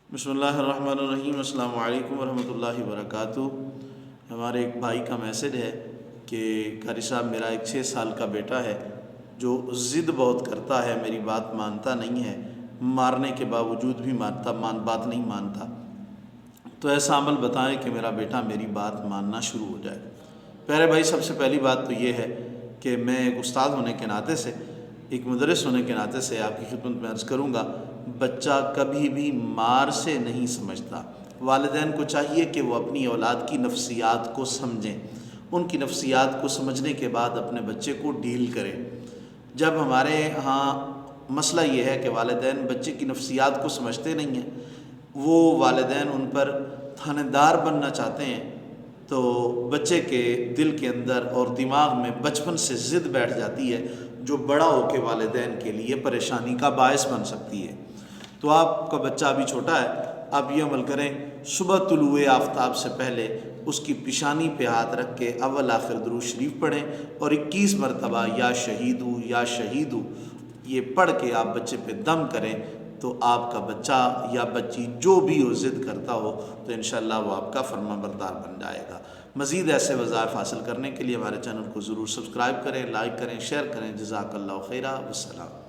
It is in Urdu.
بسم اللہ الرحمن الرحیم۔ السلام علیکم ورحمۃ اللہ وبرکاتہ۔ ہمارے ایک بھائی کا میسج ہے کہ قاری صاحب میرا ایک 6 سال کا بیٹا ہے جو ضد بہت کرتا ہے، میری بات مانتا نہیں ہے، مارنے کے باوجود بھی بات نہیں مانتا، تو ایسا عمل بتائیں کہ میرا بیٹا میری بات ماننا شروع ہو جائے۔ پیارے بھائی، سب سے پہلی بات تو یہ ہے کہ میں ایک استاد ہونے کے ناطے سے، ایک مدرس ہونے کے ناطے سے آپ کی خدمت میں عرض کروں گا، بچہ کبھی بھی مار سے نہیں سمجھتا۔ والدین کو چاہیے کہ وہ اپنی اولاد کی نفسیات کو سمجھیں، ان کی نفسیات کو سمجھنے کے بعد اپنے بچے کو ڈیل کریں۔ جب ہمارے ہاں مسئلہ یہ ہے کہ والدین بچے کی نفسیات کو سمجھتے نہیں ہیں، وہ والدین ان پر تھانے دار بننا چاہتے ہیں، تو بچے کے دل کے اندر اور دماغ میں بچپن سے ضد بیٹھ جاتی ہے جو بڑا ہو کے والدین کے لیے پریشانی کا باعث بن سکتی ہے۔ تو آپ کا بچہ ابھی چھوٹا ہے، آپ یہ عمل کریں، صبح طلوع آفتاب سے پہلے اس کی پیشانی پہ ہاتھ رکھ کے اول آخر درود شریف پڑھیں اور 21 مرتبہ یا شہیدو یا شہیدو یہ پڑھ کے آپ بچے پہ دم کریں، تو آپ کا بچہ یا بچی جو بھی وہ ضد کرتا ہو تو انشاءاللہ وہ آپ کا فرما بردار بن جائے گا۔ مزید ایسے وظائف حاصل کرنے کے لیے ہمارے چینل کو ضرور سبسکرائب کریں، لائک کریں، شیئر کریں۔ جزاک اللہ خیرہ، والسلام۔